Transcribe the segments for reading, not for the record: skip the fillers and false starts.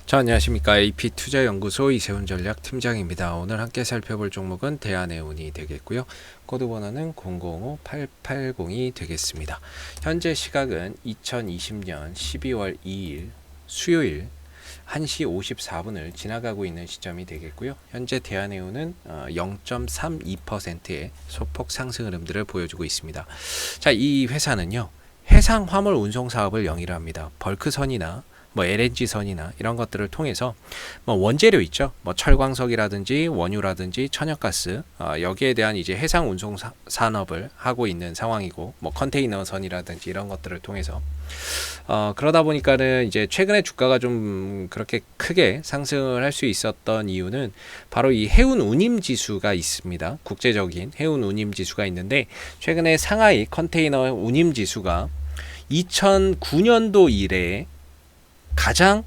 자, 안녕하십니까. AP투자연구소 이세훈 전략팀장입니다. 오늘 함께 살펴볼 종목은 대한해운이 되겠고요. 코드번호는 005880이 되겠습니다. 현재 시각은 2020년 12월 2일 수요일 1시 54분을 지나가고 있는 시점이 되겠고요. 현재 대한해운은 0.32%의 소폭 상승 흐름들을 보여주고 있습니다. 자, 이 회사는요. 해상 화물 운송 사업을 영위를 합니다. 벌크선이나 LNG선이나 이런 것들을 통해서 원재료 있죠. 철광석이라든지 원유라든지 천연가스 여기에 대한 이제 해상 운송 산업을 하고 있는 상황이고 컨테이너선이라든지 이런 것들을 통해서 그러다 보니까는 이제 최근에 주가가 좀 그렇게 크게 상승을 할 수 있었던 이유는 바로 이 해운 운임 지수가 있습니다. 국제적인 해운 운임 지수가 있는데 최근에 상하이 컨테이너 운임 지수가 2009년도 이래에 가장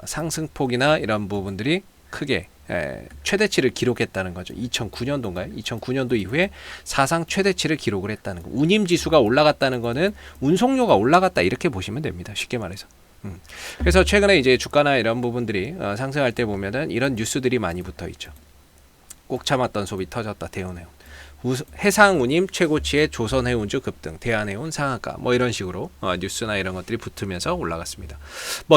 상승폭이나 이런 부분들이 크게 최대치를 기록했다는 거죠. 2009년도인가요? 2009년도 이후에 사상 최대치를 기록을 했다는 거. 운임 지수가 올라갔다는 거는 운송료가 올라갔다 이렇게 보시면 됩니다. 쉽게 말해서. 그래서 최근에 이제 주가나 이런 부분들이 상승할 때 보면은 이런 뉴스들이 많이 붙어 있죠. 꼭 참았던 소비 터졌다. 대운해운. 해상 운임 최고치의 조선해운주 급등, 대한해운 상한가 이런 식으로 뉴스나 이런 것들이 붙으면서 올라갔습니다.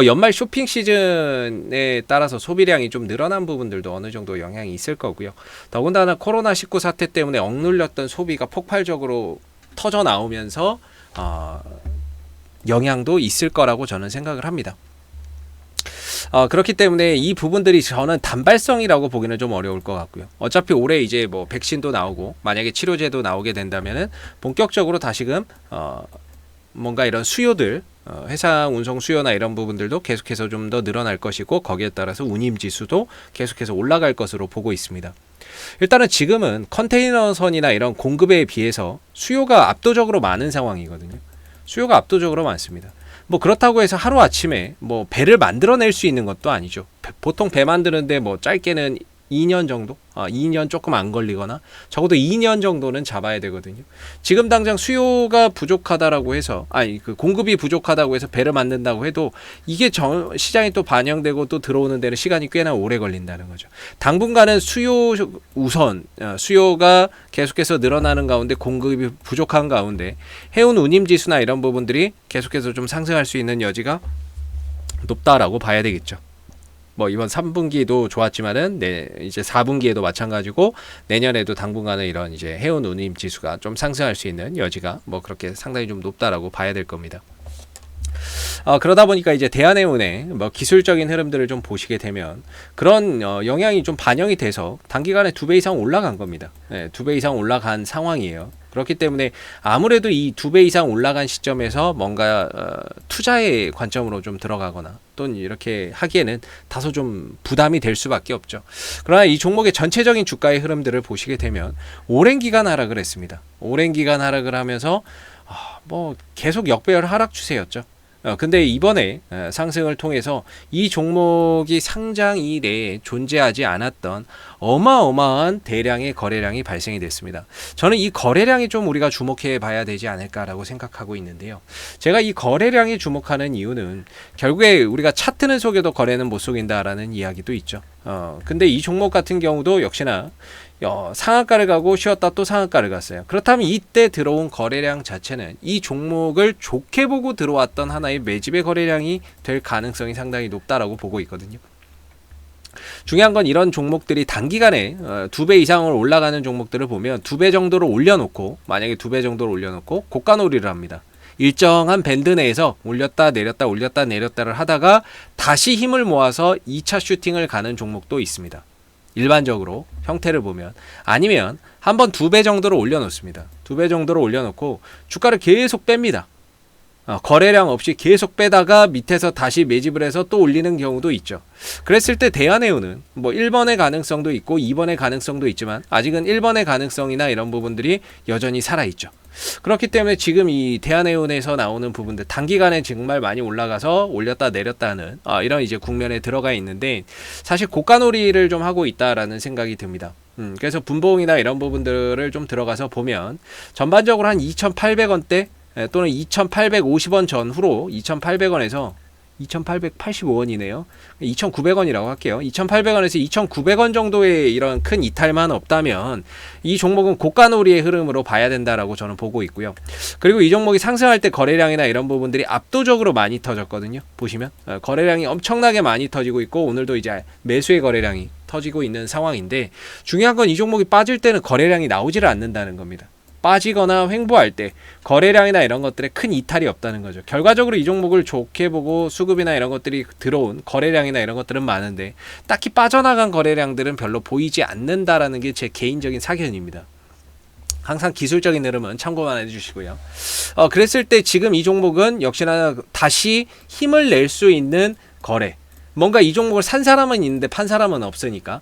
연말 쇼핑 시즌에 따라서 소비량이 좀 늘어난 부분들도 어느 정도 영향이 있을 거고요. 더군다나 코로나19 사태 때문에 억눌렸던 소비가 폭발적으로 터져 나오면서 영향도 있을 거라고 저는 생각을 합니다. 그렇기 때문에 이 부분들이 저는 단발성이라고 보기는 좀 어려울 것 같고요. 어차피 올해 이제 백신도 나오고 만약에 치료제도 나오게 된다면은 본격적으로 다시금 뭔가 이런 수요들 해상 운송 수요나 이런 부분들도 계속해서 좀 더 늘어날 것이고 거기에 따라서 운임 지수도 계속해서 올라갈 것으로 보고 있습니다. 일단은 지금은 컨테이너선이나 이런 공급에 비해서 수요가 압도적으로 많은 상황이거든요. 수요가 압도적으로 많습니다. 그렇다고 해서 하루아침에 배를 만들어낼 수 있는 것도 아니죠. 보통 배 만드는데 짧게는 2년 정도? 2년 조금 안 걸리거나 적어도 2년 정도는 잡아야 되거든요. 지금 당장 수요가 부족하다라고 해서 공급이 부족하다고 해서 배를 만든다고 해도 이게 시장이 또 반영되고 또 들어오는 데는 시간이 꽤나 오래 걸린다는 거죠. 당분간은 수요 우선 수요가 계속해서 늘어나는 가운데 공급이 부족한 가운데 해운 운임 지수나 이런 부분들이 계속해서 좀 상승할 수 있는 여지가 높다라고 봐야 되겠죠. 이번 3분기도 좋았지만은 이제 4분기에도 마찬가지고 내년에도 당분간은 이런 이제 해운 운임 지수가 좀 상승할 수 있는 여지가 그렇게 상당히 좀 높다라고 봐야 될 겁니다. 그러다 보니까 이제 대한해운의 기술적인 흐름들을 좀 보시게 되면 그런 영향이 좀 반영이 돼서 단기간에 2배 이상 올라간 겁니다. 2배 이상 올라간 상황이에요. 그렇기 때문에 아무래도 이 2배 이상 올라간 시점에서 뭔가 투자의 관점으로 좀 들어가거나 또는 이렇게 하기에는 다소 좀 부담이 될 수밖에 없죠. 그러나 이 종목의 전체적인 주가의 흐름들을 보시게 되면 오랜 기간 하락을 했습니다. 오랜 기간 하락을 하면서 계속 역배열 하락 추세였죠. 근데 이번에 상승을 통해서 이 종목이 상장 이래에 존재하지 않았던 어마어마한 대량의 거래량이 발생이 됐습니다. 저는 이 거래량이 좀 우리가 주목해 봐야 되지 않을까라고 생각하고 있는데요. 제가 이 거래량에 주목하는 이유는 결국에 우리가 차트는 속여도 거래는 못 속인다라는 이야기도 있죠. 근데 이 종목 같은 경우도 역시나 상한가를 가고 쉬었다 또 상한가를 갔어요. 그렇다면 이때 들어온 거래량 자체는 이 종목을 좋게 보고 들어왔던 하나의 매집의 거래량이 될 가능성이 상당히 높다라고 보고 있거든요. 중요한 건 이런 종목들이 단기간에 2배 이상을 올라가는 종목들을 보면 2배 정도를 올려놓고 만약에 2배 정도를 올려놓고 고가놀이를 합니다. 일정한 밴드 내에서 올렸다 내렸다 올렸다 내렸다를 하다가 다시 힘을 모아서 2차 슈팅을 가는 종목도 있습니다. 일반적으로 형태를 보면 아니면 한번 2배 정도를 올려놓습니다. 2배 정도를 올려놓고 주가를 계속 뺍니다. 거래량 없이 계속 빼다가 밑에서 다시 매집을 해서 또 올리는 경우도 있죠. 그랬을 때 대한해운은 1번의 가능성도 있고 2번의 가능성도 있지만 아직은 1번의 가능성이나 이런 부분들이 여전히 살아있죠. 그렇기 때문에 지금 이 대한해운에서 나오는 부분들 단기간에 정말 많이 올라가서 올렸다 내렸다 하는 이런 이제 국면에 들어가 있는데 사실 고가놀이를 좀 하고 있다라는 생각이 듭니다. 그래서 분봉이나 이런 부분들을 좀 들어가서 보면 전반적으로 한 2,800원대 또는 2,850원 전후로 2,800원에서 2,885원이네요. 2,900원이라고 할게요. 2,800원에서 2,900원 정도의 이런 큰 이탈만 없다면 이 종목은 고가놀이의 흐름으로 봐야 된다라고 저는 보고 있고요. 그리고 이 종목이 상승할 때 거래량이나 이런 부분들이 압도적으로 많이 터졌거든요. 보시면 거래량이 엄청나게 많이 터지고 있고 오늘도 이제 매수의 거래량이 터지고 있는 상황인데 중요한 건 이 종목이 빠질 때는 거래량이 나오지를 않는다는 겁니다. 빠지거나 횡보할 때 거래량이나 이런 것들에 큰 이탈이 없다는 거죠. 결과적으로 이 종목을 좋게 보고 수급이나 이런 것들이 들어온 거래량이나 이런 것들은 많은데 딱히 빠져나간 거래량들은 별로 보이지 않는다라는 게 제 개인적인 사견입니다. 항상 기술적인 흐름은 참고만 해주시고요. 그랬을 때 지금 이 종목은 역시나 다시 힘을 낼 수 있는 거래. 뭔가 이 종목을 산 사람은 있는데 판 사람은 없으니까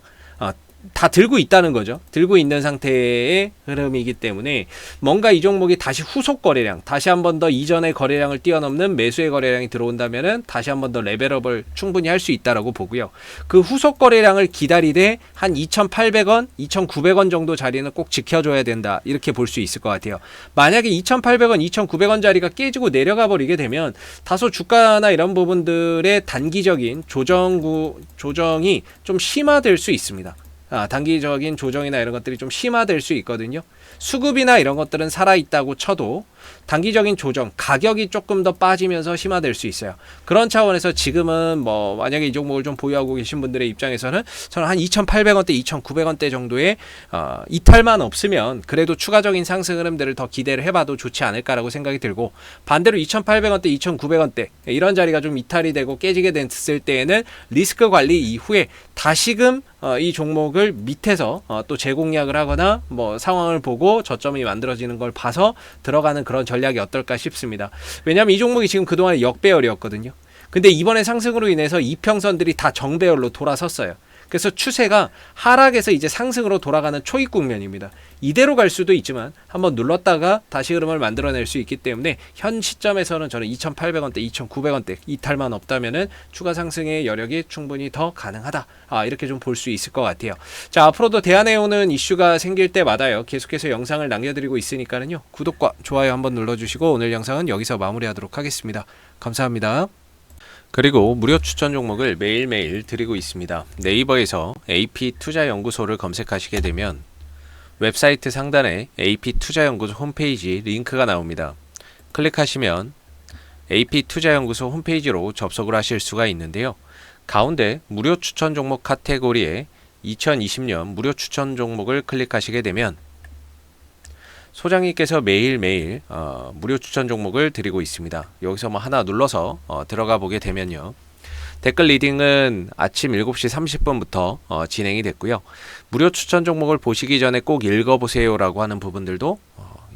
다 들고 있다는 거죠. 들고 있는 상태의 흐름이기 때문에 뭔가 이 종목이 다시 후속 거래량, 다시 한 번 더 이전의 거래량을 뛰어넘는 매수의 거래량이 들어온다면은 다시 한 번 더 레벨업을 충분히 할 수 있다라고 보고요. 그 후속 거래량을 기다리되 한 2,800원, 2,900원 정도 자리는 꼭 지켜줘야 된다. 이렇게 볼 수 있을 것 같아요. 만약에 2,800원, 2,900원 자리가 깨지고 내려가 버리게 되면 다소 주가나 이런 부분들의 단기적인 조정이 좀 심화될 수 있습니다. 단기적인 조정이나 이런 것들이 좀 심화될 수 있거든요. 수급이나 이런 것들은 살아있다고 쳐도 단기적인 조정, 가격이 조금 더 빠지면서 심화될 수 있어요. 그런 차원에서 지금은 뭐 만약에 이 종목을 좀 보유하고 계신 분들의 입장에서는 저는 한 2,800원대, 2,900원대 정도의 이탈만 없으면 그래도 추가적인 상승 흐름들을 더 기대를 해봐도 좋지 않을까라고 생각이 들고 반대로 2,800원대, 2,900원대 이런 자리가 좀 이탈이 되고 깨지게 됐을 때에는 리스크 관리 이후에 다시금 이 종목을 밑에서 또 재공략을 하거나 뭐 상황을 보고 저점이 만들어지는 걸 봐서 들어가는 그런 전략이 어떨까 싶습니다. 왜냐하면 이 종목이 지금 그동안 역배열이었거든요. 근데 이번에 상승으로 인해서 이평선들이 다 정배열로 돌아섰어요. 그래서 추세가 하락에서 이제 상승으로 돌아가는 초입 국면입니다. 이대로 갈 수도 있지만 한번 눌렀다가 다시 흐름을 만들어낼 수 있기 때문에 현 시점에서는 저는 2,800원대, 2,900원대 이탈만 없다면은 추가 상승의 여력이 충분히 더 가능하다. 이렇게 좀 볼 수 있을 것 같아요. 자, 앞으로도 대안에 오는 이슈가 생길 때마다요. 계속해서 영상을 남겨드리고 있으니까는요. 구독과 좋아요 한번 눌러주시고 오늘 영상은 여기서 마무리하도록 하겠습니다. 감사합니다. 그리고 무료 추천 종목을 매일매일 드리고 있습니다. 네이버에서 AP투자연구소를 검색하시게 되면 웹사이트 상단에 AP투자연구소 홈페이지 링크가 나옵니다. 클릭하시면 AP투자연구소 홈페이지로 접속을 하실 수가 있는데요. 가운데 무료 추천 종목 카테고리에 2020년 무료 추천 종목을 클릭하시게 되면 소장님께서 매일매일 무료 추천 종목을 드리고 있습니다. 여기서 뭐 하나 눌러서 들어가 보게 되면요. 댓글 리딩은 아침 7시 30분부터 진행이 됐고요. 무료 추천 종목을 보시기 전에 꼭 읽어보세요 라고 하는 부분들도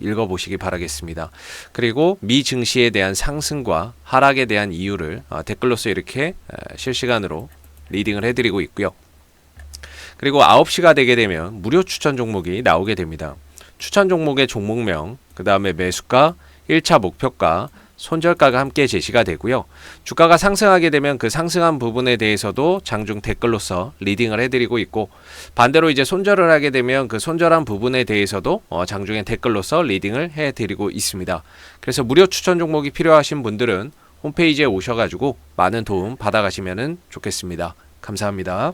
읽어보시기 바라겠습니다. 그리고 미 증시에 대한 상승과 하락에 대한 이유를 댓글로서 이렇게 실시간으로 리딩을 해드리고 있고요. 그리고 9시가 되게 되면 무료 추천 종목이 나오게 됩니다. 추천 종목의 종목명, 그 다음에 매수가, 1차 목표가, 손절가가 함께 제시가 되고요. 주가가 상승하게 되면 그 상승한 부분에 대해서도 장중 댓글로서 리딩을 해드리고 있고 반대로 이제 손절을 하게 되면 그 손절한 부분에 대해서도 장중에 댓글로서 리딩을 해드리고 있습니다. 그래서 무료 추천 종목이 필요하신 분들은 홈페이지에 오셔가지고 많은 도움 받아가시면 좋겠습니다. 감사합니다.